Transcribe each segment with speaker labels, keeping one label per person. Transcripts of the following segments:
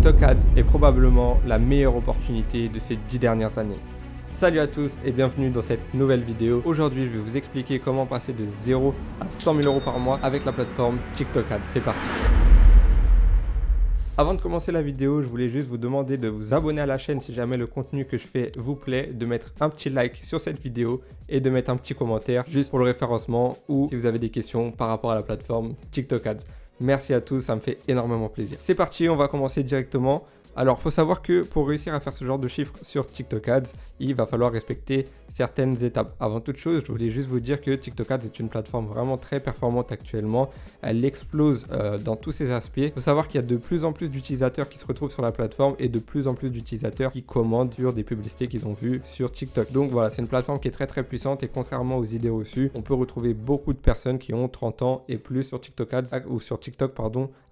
Speaker 1: TikTok Ads est probablement la meilleure opportunité de ces 10 dernières années. Salut à tous et bienvenue dans cette nouvelle vidéo. Aujourd'hui, je vais vous expliquer comment passer de 0 à 100 000 euros par mois avec la plateforme TikTok Ads. C'est parti. Avant de commencer la vidéo, je voulais juste vous demander de vous abonner à la chaîne si jamais le contenu que je fais vous plaît, de mettre un petit like sur cette vidéo et de mettre un petit commentaire juste pour le référencement ou si vous avez des questions par rapport à la plateforme TikTok Ads. Merci à tous, ça me fait énormément plaisir. C'est parti, on va commencer directement. Alors, il faut savoir que pour réussir à faire ce genre de chiffres sur TikTok Ads, il va falloir respecter certaines étapes. Avant toute chose, je voulais juste vous dire que TikTok Ads est une plateforme vraiment très performante actuellement. Elle explose dans tous ses aspects. Il faut savoir qu'il y a de plus en plus d'utilisateurs qui se retrouvent sur la plateforme et de plus en plus d'utilisateurs qui commandent sur des publicités qu'ils ont vues sur TikTok. Donc voilà, c'est une plateforme qui est très très puissante et contrairement aux idées reçues, on peut retrouver beaucoup de personnes qui ont 30 ans et plus sur TikTok Ads ou sur TikTok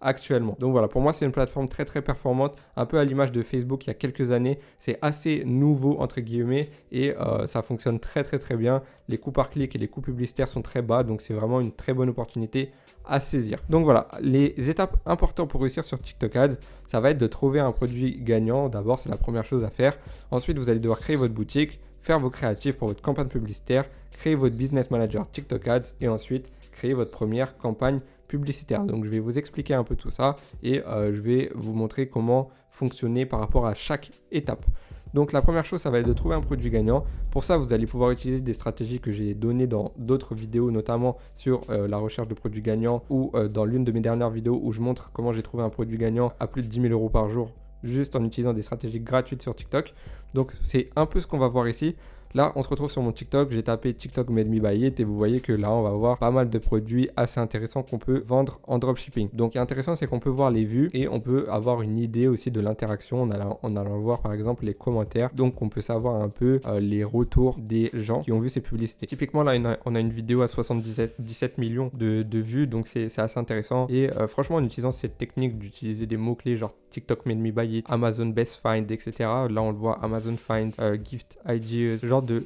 Speaker 1: actuellement. Donc voilà, pour moi, c'est une plateforme très très performante, un peu à l'image de Facebook il y a quelques années. C'est assez nouveau entre guillemets et ça fonctionne très très très bien. Les coûts par clic et les coûts publicitaires sont très bas, donc c'est vraiment une très bonne opportunité à saisir. Donc voilà, les étapes importantes pour réussir sur TikTok Ads, ça va être de trouver un produit gagnant. D'abord, c'est la première chose à faire. Ensuite, vous allez devoir créer votre boutique, faire vos créatifs pour votre campagne publicitaire, créer votre business manager TikTok Ads et ensuite créer votre première campagne publicitaire. Donc je vais vous expliquer un peu tout ça et je vais vous montrer comment fonctionner par rapport à chaque étape. Donc la première chose, ça va être de trouver un produit gagnant. Pour ça, vous allez pouvoir utiliser des stratégies que j'ai données dans d'autres vidéos, notamment sur la recherche de produits gagnants ou dans l'une de mes dernières vidéos où je montre comment j'ai trouvé un produit gagnant à plus de 10 000 euros par jour juste en utilisant des stratégies gratuites sur TikTok. Donc c'est un peu ce qu'on va voir ici. Là, on se retrouve sur mon TikTok, j'ai tapé TikTok Made Me Buy It et vous voyez que là, on va voir pas mal de produits assez intéressants qu'on peut vendre en dropshipping. Donc, ce qui est intéressant, c'est qu'on peut voir les vues et on peut avoir une idée aussi de l'interaction en allant voir par exemple les commentaires. Donc, on peut savoir un peu les retours des gens qui ont vu ces publicités. Typiquement, là, on a une vidéo à 17 millions de vues, donc c'est assez intéressant. Et franchement, en utilisant cette technique d'utiliser des mots-clés genre TikTok Made Me Buy It, Amazon Best Find, etc. Là, on le voit, Amazon Find, Gift Ideas,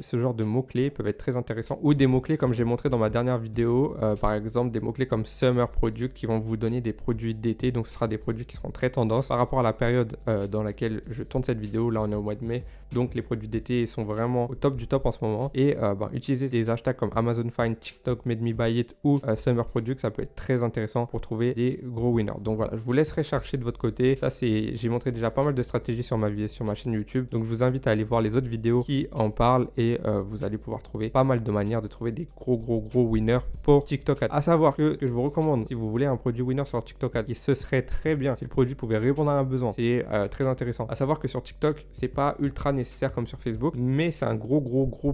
Speaker 1: ce genre de mots-clés peuvent être très intéressants. Ou des mots-clés comme j'ai montré dans ma dernière vidéo, par exemple des mots-clés comme Summer Product qui vont vous donner des produits d'été. Donc ce sera des produits qui seront très tendance par rapport à la période dans laquelle je tourne cette vidéo. Là, on est au mois de mai. Donc les produits d'été sont vraiment au top du top en ce moment. Et utiliser des hashtags comme Amazon Find, TikTok Made Me Buy It ou Summer Product, ça peut être très intéressant pour trouver des gros winners. Donc voilà, je vous laisserai chercher de votre côté. Ça, j'ai montré déjà pas mal de stratégies sur ma chaîne YouTube. Donc je vous invite à aller voir les autres vidéos qui en parlent et vous allez pouvoir trouver pas mal de manières de trouver des gros winners pour TikTok Ads. À savoir que je vous recommande, si vous voulez un produit winner sur TikTok Ads, et ce serait très bien si le produit pouvait répondre à un besoin. C'est très intéressant. À savoir que sur TikTok, c'est pas ultra nécessaire comme sur Facebook, mais c'est un gros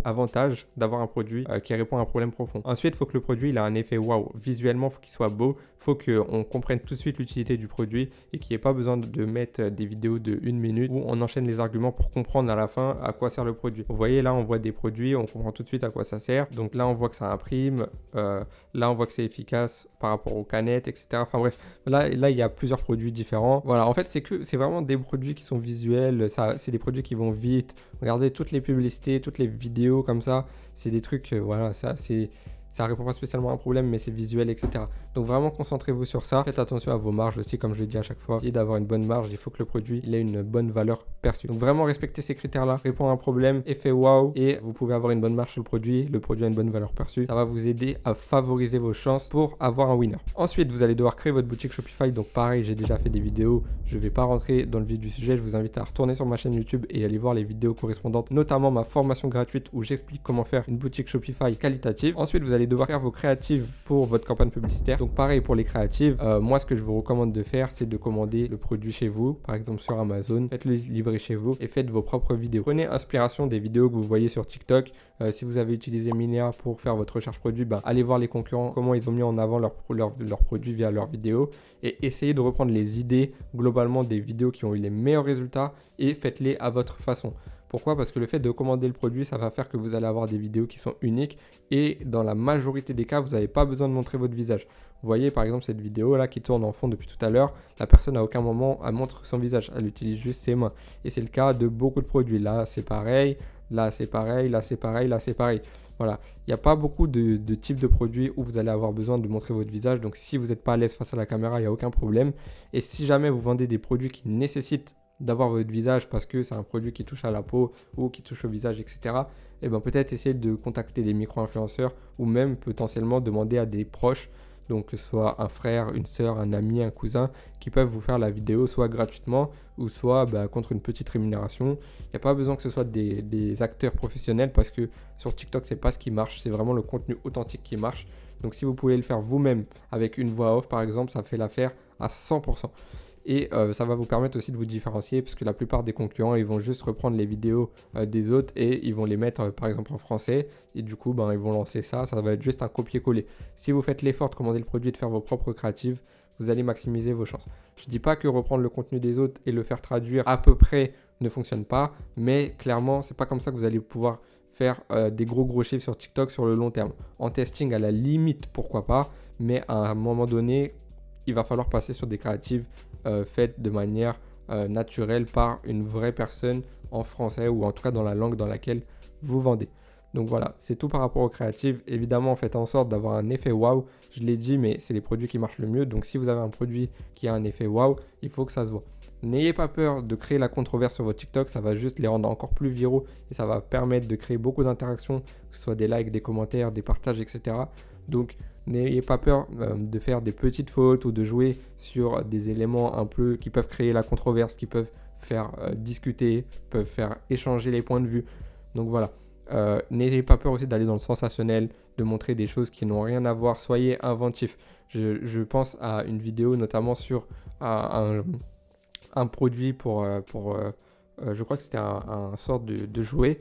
Speaker 1: avantage d'avoir un produit qui répond à un problème profond. Ensuite, il faut que le produit il a un effet waouh. Visuellement, il faut qu'il soit beau. Il faut qu'on comprenne tout de suite l'utilité du produit et qu'il n'y ait pas besoin de mettre des vidéos de 1 minute où on enchaîne les arguments pour comprendre à la fin à quoi sert le produit. Vous voyez là, on voit des produits, on comprend tout de suite à quoi ça sert. Donc là, on voit que ça imprime. Là, on voit que c'est efficace par rapport aux canettes, etc. Enfin bref, là, il y a plusieurs produits différents. Voilà, en fait, c'est vraiment des produits qui sont visuels. C'est des produits qui vont vite. Regardez toutes les publicités, toutes les vidéos comme ça. C'est des trucs, voilà, ça répond pas spécialement à un problème, mais c'est visuel, etc. Donc vraiment, concentrez-vous sur ça. Faites attention à vos marges aussi, comme je le dis à chaque fois. Et d'avoir une bonne marge, il faut que le produit ait une bonne valeur perçue. Donc vraiment, respectez ces critères-là. Répond à un problème, effet wow, et vous pouvez avoir une bonne marge sur le produit. Le produit a une bonne valeur perçue. Ça va vous aider à favoriser vos chances pour avoir un winner. Ensuite, vous allez devoir créer votre boutique Shopify. Donc pareil, j'ai déjà fait des vidéos. Je vais pas rentrer dans le vif du sujet. Je vous invite à retourner sur ma chaîne YouTube et aller voir les vidéos correspondantes, notamment ma formation gratuite où j'explique comment faire une boutique Shopify qualitative. Ensuite, vous allez devoir faire vos créatives pour votre campagne publicitaire. Donc pareil pour les créatives, moi ce que je vous recommande de faire, c'est de commander le produit chez vous, par exemple sur Amazon, faites-le livrer chez vous et faites vos propres vidéos. Prenez inspiration des vidéos que vous voyez sur TikTok. Si vous avez utilisé Minea pour faire votre recherche produit, allez voir les concurrents, comment ils ont mis en avant leurs produits via leurs vidéos et essayez de reprendre les idées globalement des vidéos qui ont eu les meilleurs résultats et faites-les à votre façon. Pourquoi? Parce que le fait de commander le produit, ça va faire que vous allez avoir des vidéos qui sont uniques et dans la majorité des cas, vous n'avez pas besoin de montrer votre visage. Vous voyez par exemple cette vidéo là qui tourne en fond depuis tout à l'heure, la personne à aucun moment elle montre son visage, elle utilise juste ses mains. Et c'est le cas de beaucoup de produits. Là c'est pareil, là c'est pareil, là c'est pareil, là c'est pareil. Voilà, il n'y a pas beaucoup de types de produits où vous allez avoir besoin de montrer votre visage. Donc si vous n'êtes pas à l'aise face à la caméra, il n'y a aucun problème. Et si jamais vous vendez des produits qui nécessitent d'avoir votre visage parce que c'est un produit qui touche à la peau ou qui touche au visage, etc., et ben peut-être essayer de contacter des micro-influenceurs ou même potentiellement demander à des proches, donc que ce soit un frère, une sœur, un ami, un cousin, qui peuvent vous faire la vidéo soit gratuitement ou soit contre une petite rémunération. Il n'y a pas besoin que ce soit des acteurs professionnels parce que sur TikTok, c'est pas ce qui marche, c'est vraiment le contenu authentique qui marche. Donc si vous pouvez le faire vous-même avec une voix off par exemple, ça fait l'affaire à 100%. Et ça va vous permettre aussi de vous différencier parce que la plupart des concurrents, ils vont juste reprendre les vidéos des autres et ils vont les mettre par exemple en français. Et du coup, ils vont lancer ça. Ça va être juste un copier-coller. Si vous faites l'effort de commander le produit et de faire vos propres créatives, vous allez maximiser vos chances. Je ne dis pas que reprendre le contenu des autres et le faire traduire à peu près ne fonctionne pas. Mais clairement, c'est pas comme ça que vous allez pouvoir faire des gros chiffres sur TikTok sur le long terme. En testing, à la limite, pourquoi pas. Mais à un moment donné, il va falloir passer sur des créatives faites de manière naturelle par une vraie personne en français ou en tout cas dans la langue dans laquelle vous vendez. Donc voilà, c'est tout par rapport aux créatives. Évidemment, faites en sorte d'avoir un effet waouh. Je l'ai dit, mais c'est les produits qui marchent le mieux. Donc si vous avez un produit qui a un effet waouh, il faut que ça se voit. N'ayez pas peur de créer la controverse sur votre TikTok, ça va juste les rendre encore plus viraux et ça va permettre de créer beaucoup d'interactions, que ce soit des likes, des commentaires, des partages, etc. Donc n'ayez pas peur de faire des petites fautes ou de jouer sur des éléments un peu qui peuvent créer la controverse, qui peuvent faire discuter, peuvent faire échanger les points de vue. Donc voilà, n'ayez pas peur aussi d'aller dans le sensationnel, de montrer des choses qui n'ont rien à voir, soyez inventif. Je pense à une vidéo notamment sur un produit pour je crois que c'était un sorte de jouet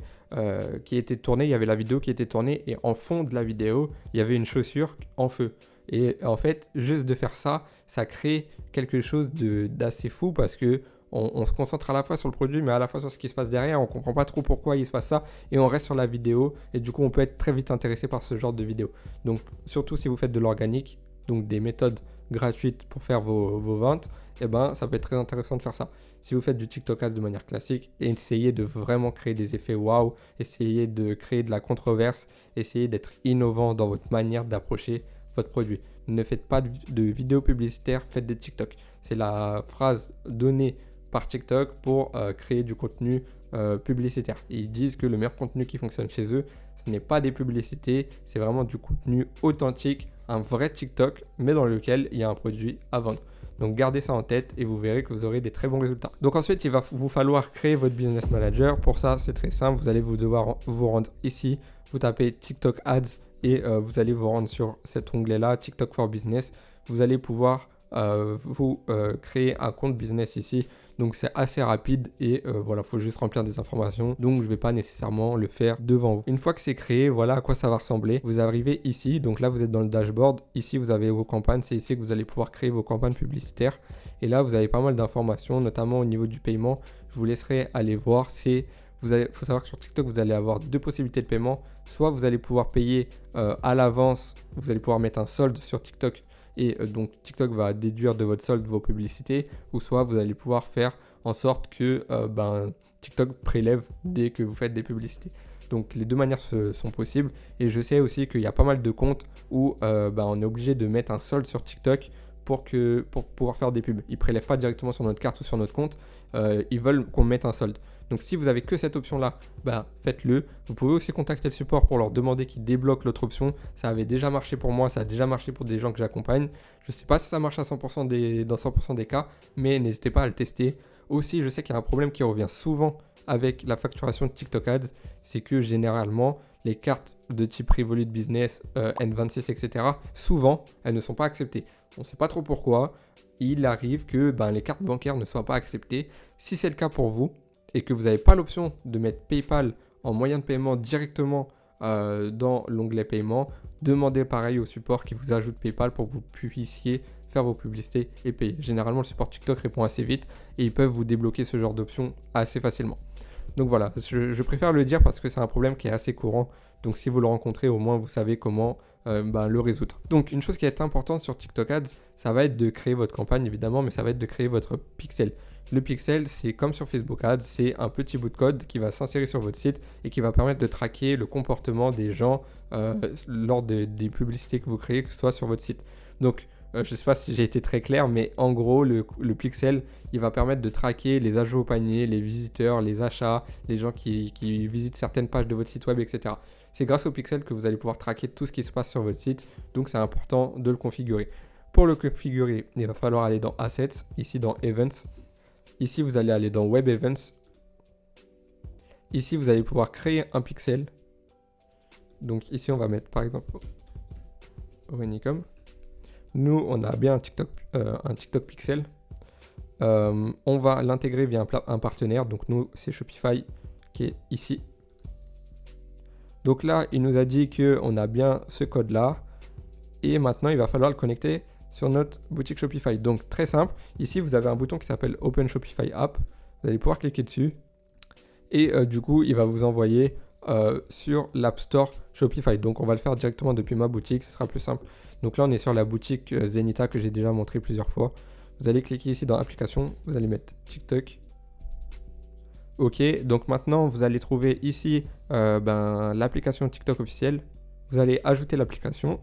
Speaker 1: qui était tourné, il y avait la vidéo qui était tournée et en fond de la vidéo, il y avait une chaussure en feu. Et en fait, juste de faire ça, ça crée quelque chose d'assez fou parce que on se concentre à la fois sur le produit mais à la fois sur ce qui se passe derrière, on comprend pas trop pourquoi il se passe ça et on reste sur la vidéo et du coup on peut être très vite intéressé par ce genre de vidéo. Donc surtout si vous faites de l'organique, donc des méthodes gratuites pour faire vos ventes, ça peut être très intéressant de faire ça. Si vous faites du TikTok Ads de manière classique, essayez de vraiment créer des effets waouh, essayez de créer de la controverse, essayez d'être innovant dans votre manière d'approcher votre produit. Ne faites pas de vidéos publicitaires, faites des TikTok. C'est la phrase donnée par TikTok pour créer du contenu publicitaire. Et ils disent que le meilleur contenu qui fonctionne chez eux, ce n'est pas des publicités, c'est vraiment du contenu authentique, un vrai TikTok, mais dans lequel il y a un produit à vendre. Donc gardez ça en tête et vous verrez que vous aurez des très bons résultats. Donc ensuite, il va vous falloir créer votre business manager. Pour ça, c'est très simple. Vous allez devoir vous rendre ici. Vous tapez TikTok Ads et vous allez vous rendre sur cet onglet-là, TikTok for Business. Vous allez pouvoir créer un compte business ici. Donc c'est assez rapide et voilà, il faut juste remplir des informations. Donc je ne vais pas nécessairement le faire devant vous. Une fois que c'est créé, voilà à quoi ça va ressembler. Vous arrivez ici, donc là vous êtes dans le dashboard. Ici vous avez vos campagnes, c'est ici que vous allez pouvoir créer vos campagnes publicitaires. Et là vous avez pas mal d'informations, notamment au niveau du paiement. Je vous laisserai aller voir. Il faut savoir que sur TikTok, vous allez avoir deux possibilités de paiement. Soit vous allez pouvoir payer à l'avance, vous allez pouvoir mettre un solde sur TikTok et donc TikTok va déduire de votre solde vos publicités, ou soit vous allez pouvoir faire en sorte que TikTok prélève dès que vous faites des publicités. Donc les deux manières sont possibles et je sais aussi qu'il y a pas mal de comptes où on est obligé de mettre un solde sur TikTok pour pouvoir faire des pubs. Ils ne prélèvent pas directement sur notre carte ou sur notre compte, ils veulent qu'on mette un solde. Donc si vous avez que cette option-là, faites-le. Vous pouvez aussi contacter le support pour leur demander qu'ils débloquent l'autre option. Ça avait déjà marché pour moi, ça a déjà marché pour des gens que j'accompagne. Je ne sais pas si ça marche à 100% dans 100% des cas, mais n'hésitez pas à le tester. Aussi, je sais qu'il y a un problème qui revient souvent avec la facturation de TikTok Ads, c'est que généralement, les cartes de type Revolut Business, N26, etc., souvent, elles ne sont pas acceptées. On ne sait pas trop pourquoi. Il arrive que les cartes bancaires ne soient pas acceptées. Si c'est le cas pour vous et que vous n'avez pas l'option de mettre PayPal en moyen de paiement directement dans l'onglet paiement, demandez pareil au support qui vous ajoute PayPal pour que vous puissiez faire vos publicités et payer. Généralement, le support TikTok répond assez vite et ils peuvent vous débloquer ce genre d'option assez facilement. Donc voilà, je préfère le dire parce que c'est un problème qui est assez courant. Donc si vous le rencontrez, au moins vous savez comment le résoudre. Donc une chose qui est importante sur TikTok Ads, ça va être de créer votre campagne évidemment, mais ça va être de créer votre pixel. Le pixel, c'est comme sur Facebook Ads, c'est un petit bout de code qui va s'insérer sur votre site et qui va permettre de traquer le comportement des gens lors des publicités que vous créez, que ce soit sur votre site. Donc, je ne sais pas si j'ai été très clair, mais en gros, le pixel, il va permettre de traquer les ajouts au panier, les visiteurs, les achats, les gens qui visitent certaines pages de votre site web, etc. C'est grâce au pixel que vous allez pouvoir traquer tout ce qui se passe sur votre site, donc c'est important de le configurer. Pour le configurer, il va falloir aller dans Assets, ici dans Events. Ici, vous allez aller dans Web Events. Ici, vous allez pouvoir créer un pixel. Donc ici, on va mettre par exemple Owenicom. Nous, on a bien un TikTok Pixel. On va l'intégrer via un partenaire. Donc nous, c'est Shopify qui est ici. Donc là, il nous a dit qu'on a bien ce code-là. Et maintenant, il va falloir le connecter sur notre boutique Shopify. Donc très simple. Ici, vous avez un bouton qui s'appelle Open Shopify App. Vous allez pouvoir cliquer dessus. Et du coup, il va vous envoyer sur l'App Store Shopify. Donc on va le faire directement depuis ma boutique, ce sera plus simple. Donc là on est sur la boutique Zenita que j'ai déjà montré plusieurs fois. Vous allez cliquer ici dans application, vous allez mettre TikTok. Ok, donc maintenant vous allez trouver ici l'application TikTok officielle. Vous allez ajouter l'application.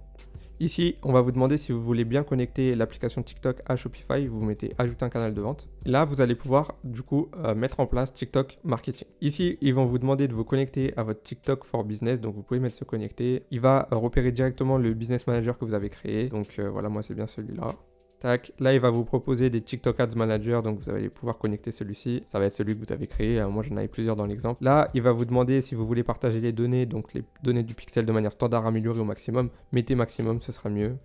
Speaker 1: Ici, on va vous demander si vous voulez bien connecter l'application TikTok à Shopify. Vous mettez ajouter un canal de vente. Là, vous allez pouvoir du coup mettre en place TikTok Marketing. Ici, ils vont vous demander de vous connecter à votre TikTok for Business. Donc, vous pouvez mettre se connecter. Il va repérer directement le Business Manager que vous avez créé. Donc, voilà, moi, c'est bien celui-là. Tac. Là, il va vous proposer des TikTok Ads Manager, donc vous allez pouvoir connecter celui-ci. Ça va être celui que vous avez créé. Moi, j'en avais plusieurs dans l'exemple. Là, il va vous demander si vous voulez partager les données, donc les données du pixel de manière standard améliorée au maximum. Mettez maximum, ce sera mieux.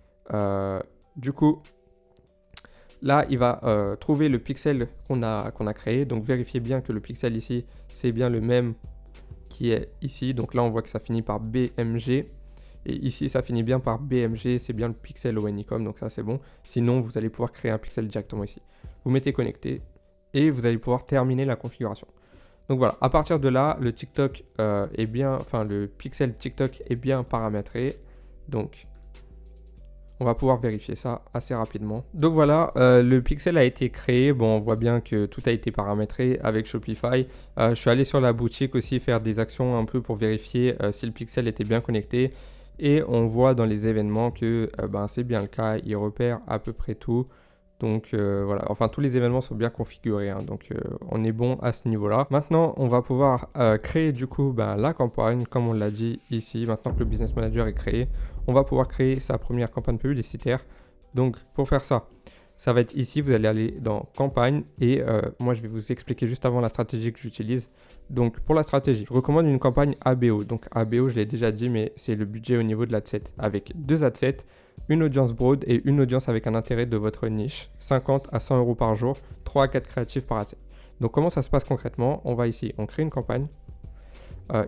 Speaker 1: Du coup, là, il va trouver le pixel qu'on a créé. Donc, vérifiez bien que le pixel ici, c'est bien le même qui est ici. Donc là, on voit que ça finit par BMG. Et ici, ça finit bien par BMG, c'est bien le pixel Owenicom, donc ça c'est bon. Sinon, vous allez pouvoir créer un pixel directement ici. Vous mettez connecté et vous allez pouvoir terminer la configuration. Donc voilà, à partir de là, le TikTok le pixel TikTok est bien paramétré. Donc, on va pouvoir vérifier ça assez rapidement. Donc voilà, le pixel a été créé. Bon, on voit bien que tout a été paramétré avec Shopify. Je suis allé sur la boutique aussi faire des actions un peu pour vérifier si le pixel était bien connecté. Et on voit dans les événements que c'est bien le cas, il repère à peu près tout. Donc voilà, enfin tous les événements sont bien configurés, hein, donc on est bon à ce niveau-là. Maintenant, on va pouvoir créer du coup la campagne, comme on l'a dit ici. Maintenant que le Business Manager est créé, on va pouvoir créer sa première campagne publicitaire. Donc pour faire ça, ça va être ici, vous allez aller dans campagne et moi je vais vous expliquer juste avant la stratégie que j'utilise. Donc pour la stratégie, je recommande une campagne ABO. Donc ABO, je l'ai déjà dit, mais c'est le budget au niveau de l'adset avec 2 adsets, une audience broad et une audience avec un intérêt de votre niche, 50 à 100 euros par jour, 3 à 4 créatifs par adset. Donc comment ça se passe concrètement? On va ici, on crée une campagne.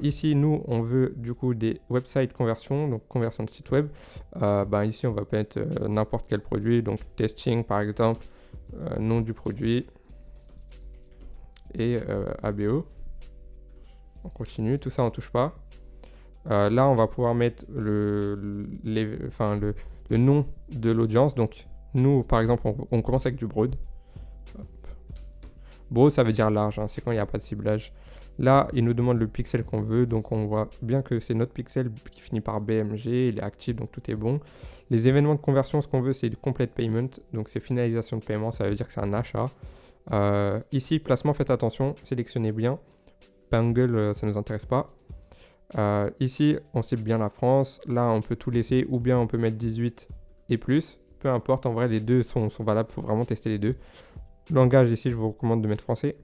Speaker 1: Ici, nous, on veut du coup des website conversion, donc conversion de site web. Ici, on va mettre n'importe quel produit, donc testing par exemple, nom du produit et ABO. On continue, tout ça on touche pas. Là, on va pouvoir mettre le nom de l'audience. Donc, nous, par exemple, on commence avec du broad. Hop. Broad, ça veut dire large, hein, c'est quand il n'y a pas de ciblage. Là, il nous demande le pixel qu'on veut, donc on voit bien que c'est notre pixel qui finit par BMG, il est actif, donc tout est bon. Les événements de conversion, ce qu'on veut, c'est du complete payment, donc c'est finalisation de paiement, ça veut dire que c'est un achat. Ici, placement, faites attention, sélectionnez bien. Bangle, ça ne nous intéresse pas. Ici, on cible bien la France. Là, on peut tout laisser, ou bien on peut mettre 18 et plus. Peu importe, en vrai, les deux sont valables, il faut vraiment tester les deux. Langage, ici, je vous recommande de mettre français.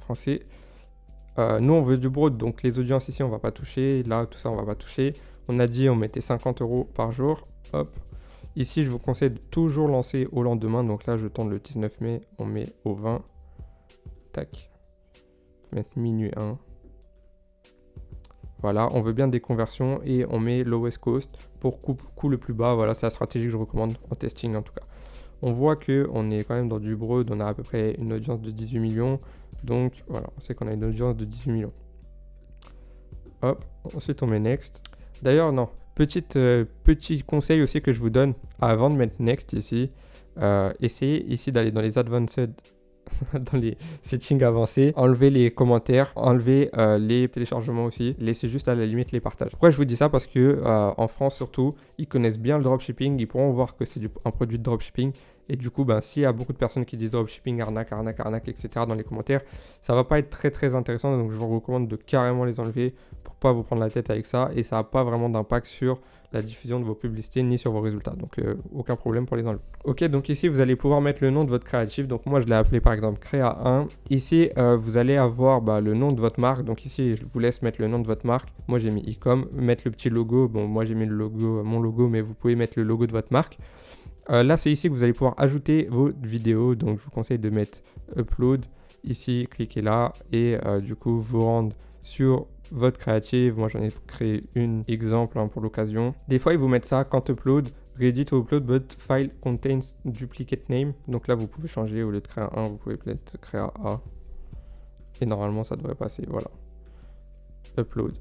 Speaker 1: Français. Nous, on veut du broad, donc les audiences ici, on va pas toucher. Là, tout ça, on va pas toucher. On a dit, on mettait 50 euros par jour. Hop. Ici, je vous conseille de toujours lancer au lendemain. Donc là, je tourne le 19 mai, on met au 20. Tac. On va mettre minuit 1. Voilà, on veut bien des conversions et on met lowest cost pour coût le plus bas. Voilà, c'est la stratégie que je recommande en testing en tout cas. On voit qu'on est quand même dans du broad, on a à peu près une audience de 18 millions. Donc voilà, on sait qu'on a une audience de 18 millions. Hop, ensuite on met next. D'ailleurs, non, petit conseil aussi que je vous donne avant de mettre next ici. essayez ici d'aller dans les advanced, dans les settings avancés, enlevez les commentaires, enlevez les téléchargements aussi, laissez juste à la limite les partages. Pourquoi je vous dis ça? Parce que en France surtout, ils connaissent bien le dropshipping, ils pourront voir que c'est un produit de dropshipping. Et du coup, s'il y a beaucoup de personnes qui disent dropshipping, arnaque, arnaque, arnaque, etc. dans les commentaires, ça va pas être très très intéressant. Donc je vous recommande de carrément les enlever pour pas vous prendre la tête avec ça. Et ça n'a pas vraiment d'impact sur la diffusion de vos publicités ni sur vos résultats. Donc aucun problème pour les enlever. Ok, donc ici vous allez pouvoir mettre le nom de votre créatif. Donc moi je l'ai appelé par exemple Créa 1. Ici vous allez avoir le nom de votre marque. Donc ici je vous laisse mettre le nom de votre marque. Moi j'ai mis e-com, mettre le petit logo. Bon, moi j'ai mis le logo, mon logo, mais vous pouvez mettre le logo de votre marque. Là, c'est ici que vous allez pouvoir ajouter vos vidéos. Donc, je vous conseille de mettre Upload. Ici, cliquez là et du coup, vous rendre sur votre créative. Moi, j'en ai créé une exemple pour l'occasion. Des fois, ils vous mettent ça quand Upload. Ready to upload, but file contains duplicate name. Donc là, vous pouvez changer. Au lieu de créer 1, vous pouvez mettre créa A. Et normalement, ça devrait passer. Voilà. Upload.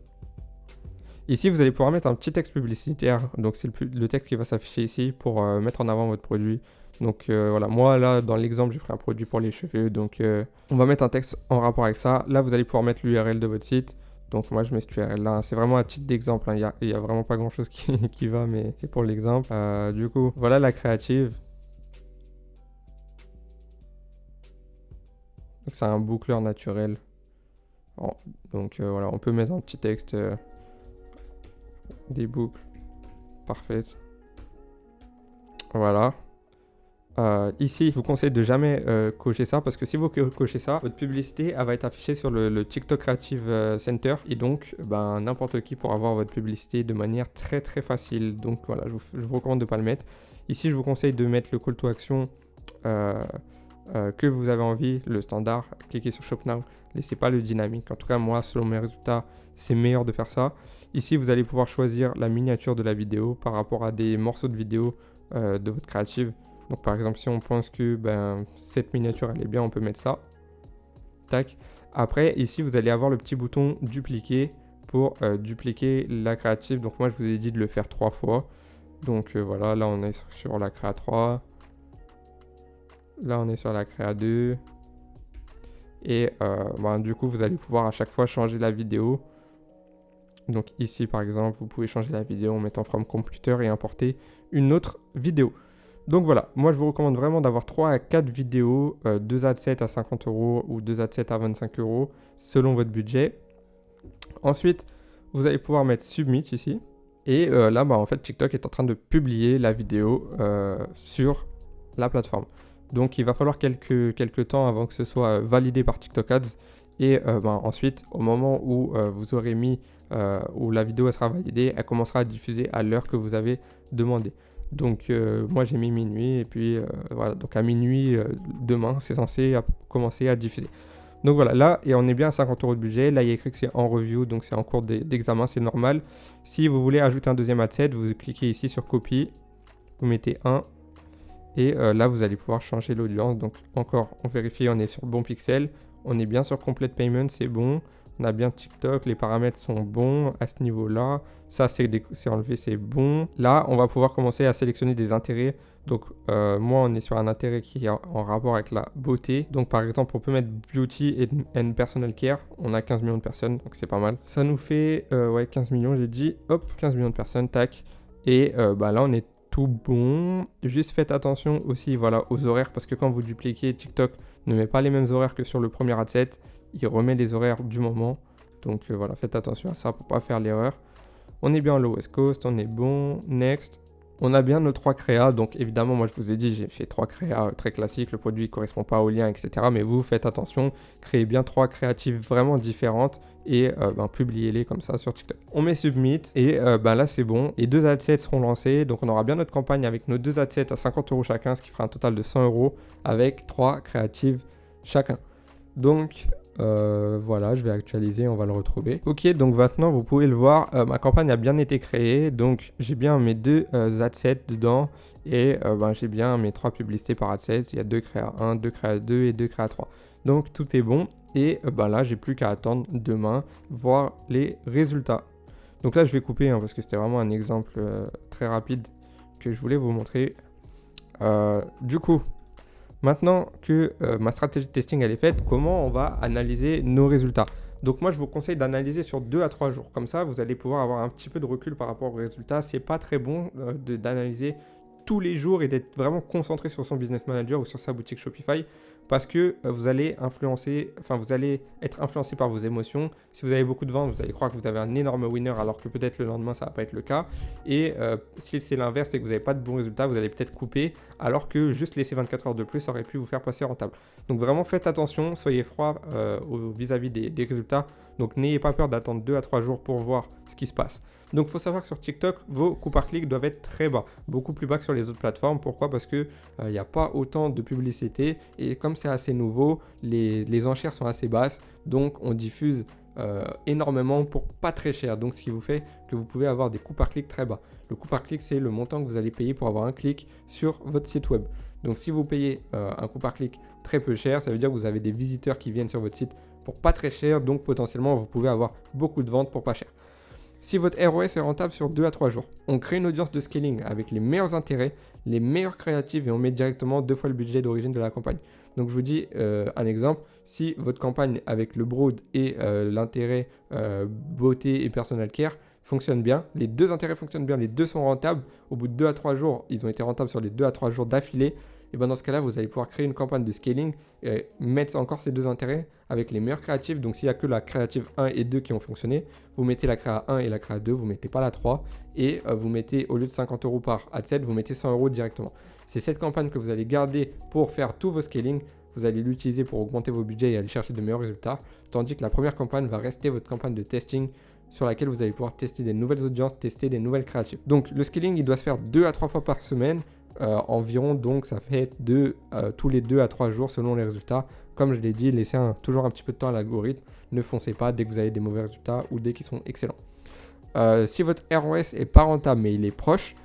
Speaker 1: Ici, vous allez pouvoir mettre un petit texte publicitaire. Donc, c'est le texte qui va s'afficher ici pour mettre en avant votre produit. Donc, voilà. Moi, là, dans l'exemple, j'ai pris un produit pour les cheveux. Donc, on va mettre un texte en rapport avec ça. Là, vous allez pouvoir mettre l'URL de votre site. Donc, moi, je mets cette URL-là. C'est vraiment un titre d'exemple. Il n'y a vraiment pas grand-chose qui va, mais c'est pour l'exemple. Du coup, voilà la créative. Donc, c'est un boucleur naturel. Bon, donc, voilà. On peut mettre un petit texte... des boucles parfaites. Voilà. Ici, je vous conseille de jamais cocher ça parce que si vous cochez ça, votre publicité elle va être affichée sur le TikTok Creative Center et donc n'importe qui pourra voir votre publicité de manière très très facile. Donc voilà, je vous recommande de ne pas le mettre. Ici, je vous conseille de mettre le call to action que vous avez envie, le standard. Cliquez sur Shop Now. Laissez pas le dynamique. En tout cas, moi, selon mes résultats, c'est meilleur de faire ça. Ici, vous allez pouvoir choisir la miniature de la vidéo par rapport à des morceaux de vidéo de votre créative. Donc, par exemple, si on pense que cette miniature, elle est bien, on peut mettre ça. Tac. Après, ici, vous allez avoir le petit bouton dupliquer pour dupliquer la créative. Donc, moi, je vous ai dit de le faire 3 fois. Donc, voilà, là, on est sur la créa 3. Là, on est sur la créa 2. Et du coup, vous allez pouvoir à chaque fois changer la vidéo. Donc ici, par exemple, vous pouvez changer la vidéo en mettant From Computer et importer une autre vidéo. Donc voilà, moi je vous recommande vraiment d'avoir 3 à 4 vidéos, 2 adsets à 50 € ou 2 adsets à 25 € selon votre budget. Ensuite, vous allez pouvoir mettre Submit ici. Et là, en fait, TikTok est en train de publier la vidéo sur la plateforme. Donc il va falloir quelques temps avant que ce soit validé par TikTok Ads. Et ensuite, au moment où vous aurez mis, où la vidéo elle sera validée, elle commencera à diffuser à l'heure que vous avez demandé. Donc moi j'ai mis minuit et puis voilà, donc à minuit demain, c'est censé commencer à diffuser. Donc voilà, là, et on est bien à 50 € de budget. Là, il y a écrit que c'est en review, donc c'est en cours d'examen, c'est normal. Si vous voulez ajouter un deuxième adset, vous cliquez ici sur copie, vous mettez 1. Et là, vous allez pouvoir changer l'audience. Donc encore, on vérifie, on est sur le bon pixel. On est bien sur Complete Payment, c'est bon. On a bien TikTok, les paramètres sont bons à ce niveau-là. Ça, c'est enlevé, c'est bon. Là, on va pouvoir commencer à sélectionner des intérêts. Donc, moi, on est sur un intérêt qui est en rapport avec la beauté. Donc, par exemple, on peut mettre Beauty and Personal Care. On a 15 millions de personnes, donc c'est pas mal. Ça nous fait, 15 millions, j'ai dit. Hop, 15 millions de personnes, tac. Et là, on est tout bon. Juste faites attention aussi aux horaires parce que quand vous dupliquez, TikTok ne met pas les mêmes horaires que sur le premier adset. Il remet les horaires du moment. Donc faites attention à ça pour pas faire l'erreur. On est bien low West Coast, on est bon. Next. On a bien nos 3 créas. Donc évidemment, moi je vous ai dit, j'ai fait 3 créas très classiques. Le produit ne correspond pas au lien, etc. Mais vous faites attention. Créez bien 3 créatives vraiment différentes et publiez-les comme ça sur TikTok. On met Submit et là c'est bon. Les 2 adsets seront lancés. Donc on aura bien notre campagne avec nos 2 adsets à 50 € chacun, ce qui fera un total de 100 € avec 3 créatives chacun. Donc voilà, je vais actualiser, on va le retrouver. Ok, donc maintenant vous pouvez le voir, ma campagne a bien été créée. Donc j'ai bien mes 2 adsets dedans et j'ai bien mes 3 publicités par adset. Il y a 2 créa 1, 2 créa 2 et 2 créa 3. Donc tout est bon et là j'ai plus qu'à attendre demain voir les résultats. Donc là je vais couper parce que c'était vraiment un exemple très rapide que je voulais vous montrer. Du coup, maintenant que ma stratégie de testing elle est faite, comment on va analyser nos résultats? Donc moi, je vous conseille d'analyser sur 2 à 3 jours. Comme ça, vous allez pouvoir avoir un petit peu de recul par rapport aux résultats. C'est pas très bon d'analyser tous les jours et d'être vraiment concentré sur son business manager ou sur sa boutique Shopify parce que vous allez être influencé par vos émotions. Si vous avez beaucoup de ventes, vous allez croire que vous avez un énorme winner alors que peut-être le lendemain, ça va pas être le cas. Et si c'est l'inverse et que vous n'avez pas de bons résultats, vous allez peut-être couper alors que juste laisser 24 heures de plus aurait pu vous faire passer rentable. Donc vraiment, faites attention, soyez froid vis-à-vis des résultats. Donc n'ayez pas peur d'attendre 2 à 3 jours pour voir ce qui se passe. Donc il faut savoir que sur TikTok, vos coûts par clic doivent être très bas, beaucoup plus bas que sur les autres plateformes. Pourquoi? Parce qu'il n'y a pas autant de publicité et comme c'est assez nouveau, les enchères sont assez basses, donc on diffuse énormément pour pas très cher. Donc ce qui vous fait que vous pouvez avoir des coûts par clic très bas. Le coût par clic, c'est le montant que vous allez payer pour avoir un clic sur votre site web. Donc si vous payez un coût par clic très peu cher, ça veut dire que vous avez des visiteurs qui viennent sur votre site pour pas très cher, donc potentiellement vous pouvez avoir beaucoup de ventes pour pas cher. Si votre ROS est rentable sur 2 à 3 jours, on crée une audience de scaling avec les meilleurs intérêts, les meilleurs créatifs et on met directement 2 fois le budget d'origine de la campagne. Donc je vous dis un exemple, si votre campagne avec le broad et l'intérêt beauté et personal care fonctionne bien, les deux intérêts fonctionnent bien, les deux sont rentables, au bout de 2 à 3 jours, ils ont été rentables sur les 2 à 3 jours d'affilée, et bien dans ce cas-là, vous allez pouvoir créer une campagne de scaling et mettre encore ces deux intérêts avec les meilleurs créatifs. Donc s'il n'y a que la créative 1 et 2 qui ont fonctionné, vous mettez la créa 1 et la créa 2, vous ne mettez pas la 3 et vous mettez, au lieu de 50 € par ad-set, vous mettez 100 € directement. C'est cette campagne que vous allez garder pour faire tous vos scaling. Vous allez l'utiliser pour augmenter vos budgets et aller chercher de meilleurs résultats. Tandis que la première campagne va rester votre campagne de testing sur laquelle vous allez pouvoir tester des nouvelles audiences, tester des nouvelles créatives. Donc le scaling, il doit se faire 2 à 3 fois par semaine. Environ, donc ça fait tous les 2 à 3 jours selon les résultats. Comme je l'ai dit, laissez toujours un petit peu de temps à l'algorithme. Ne foncez pas dès que vous avez des mauvais résultats ou dès qu'ils sont excellents. Si votre ROS est pas rentable mais il est proche,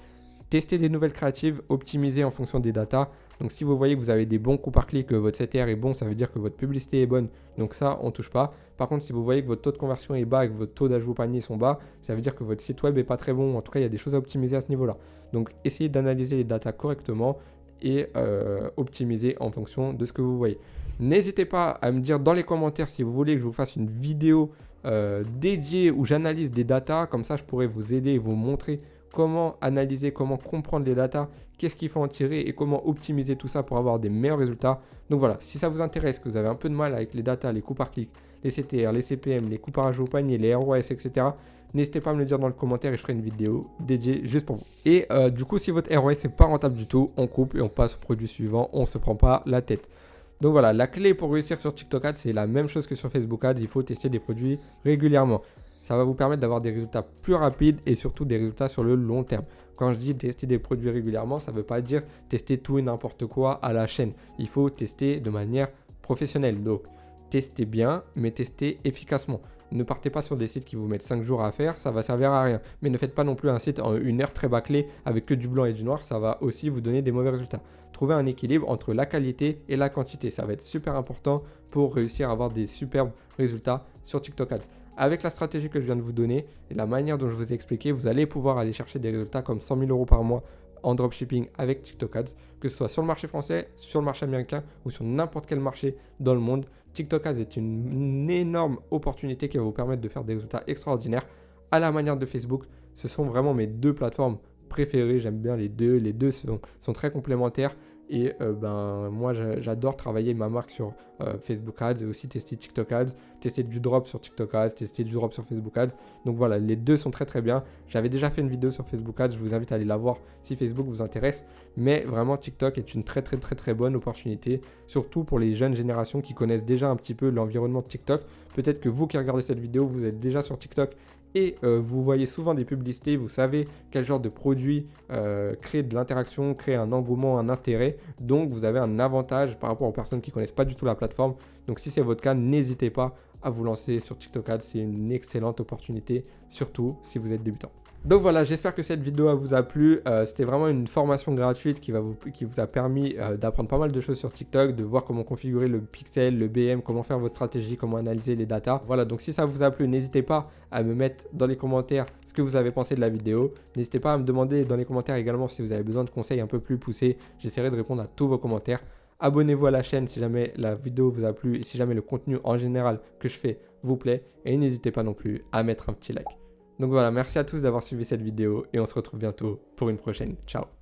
Speaker 1: testez des nouvelles créatives, optimisez en fonction des datas. Donc si vous voyez que vous avez des bons coûts par clic, que votre CTR est bon, ça veut dire que votre publicité est bonne. Donc ça, on ne touche pas. Par contre, si vous voyez que votre taux de conversion est bas et que votre taux d'ajout au panier sont bas, ça veut dire que votre site web n'est pas très bon. En tout cas, il y a des choses à optimiser à ce niveau-là. Donc essayez d'analyser les datas correctement et optimiser en fonction de ce que vous voyez. N'hésitez pas à me dire dans les commentaires si vous voulez que je vous fasse une vidéo dédiée où j'analyse des datas. Comme ça, je pourrais vous aider et vous montrer comment analyser, comment comprendre les datas, qu'est-ce qu'il faut en tirer et comment optimiser tout ça pour avoir des meilleurs résultats. Donc voilà, si ça vous intéresse, que vous avez un peu de mal avec les datas, les coûts par clic, les CTR, les CPM, les coûts par ajout au panier, les ROS, etc., n'hésitez pas à me le dire dans le commentaire et je ferai une vidéo dédiée juste pour vous. Et du coup, si votre ROS n'est pas rentable du tout, on coupe et on passe au produit suivant, on ne se prend pas la tête. Donc voilà, la clé pour réussir sur TikTok Ads, c'est la même chose que sur Facebook Ads, il faut tester des produits régulièrement. Ça va vous permettre d'avoir des résultats plus rapides et surtout des résultats sur le long terme. Quand je dis tester des produits régulièrement, ça ne veut pas dire tester tout et n'importe quoi à la chaîne. Il faut tester de manière professionnelle. Donc, testez bien, mais testez efficacement. Ne partez pas sur des sites qui vous mettent 5 jours à faire, ça va servir à rien. Mais ne faites pas non plus un site en 1 heure très bâclé avec que du blanc et du noir, ça va aussi vous donner des mauvais résultats. Trouvez un équilibre entre la qualité et la quantité. Ça va être super important pour réussir à avoir des superbes résultats sur TikTok Ads. Avec la stratégie que je viens de vous donner et la manière dont je vous ai expliqué, vous allez pouvoir aller chercher des résultats comme 100 000 € par mois en dropshipping avec TikTok Ads, que ce soit sur le marché français, sur le marché américain ou sur n'importe quel marché dans le monde. TikTok Ads est une énorme opportunité qui va vous permettre de faire des résultats extraordinaires à la manière de Facebook. Ce sont vraiment mes deux plateformes préférées, j'aime bien les deux sont très complémentaires. Et moi, j'adore travailler ma marque sur Facebook Ads et aussi tester TikTok Ads, tester du drop sur TikTok Ads, tester du drop sur Facebook Ads. Donc voilà, les deux sont très très bien. J'avais déjà fait une vidéo sur Facebook Ads, je vous invite à aller la voir si Facebook vous intéresse. Mais vraiment, TikTok est une très bonne opportunité, surtout pour les jeunes générations qui connaissent déjà un petit peu l'environnement de TikTok. Peut-être que vous qui regardez cette vidéo, vous êtes déjà sur TikTok et vous voyez souvent des publicités, vous savez quel genre de produit crée de l'interaction, crée un engouement, un intérêt. Donc vous avez un avantage par rapport aux personnes qui ne connaissent pas du tout la plateforme. Donc si c'est votre cas, n'hésitez pas à vous lancer sur TikTok Ads, c'est une excellente opportunité, surtout si vous êtes débutant. Donc voilà, j'espère que cette vidéo vous a plu. C'était vraiment une formation gratuite qui vous a permis d'apprendre pas mal de choses sur TikTok, de voir comment configurer le pixel, le BM, comment faire votre stratégie, comment analyser les datas. Voilà, donc si ça vous a plu, n'hésitez pas à me mettre dans les commentaires ce que vous avez pensé de la vidéo. N'hésitez pas à me demander dans les commentaires également si vous avez besoin de conseils un peu plus poussés. J'essaierai de répondre à tous vos commentaires. Abonnez-vous à la chaîne si jamais la vidéo vous a plu et si jamais le contenu en général que je fais vous plaît. Et n'hésitez pas non plus à mettre un petit like. Donc voilà, merci à tous d'avoir suivi cette vidéo et on se retrouve bientôt pour une prochaine. Ciao!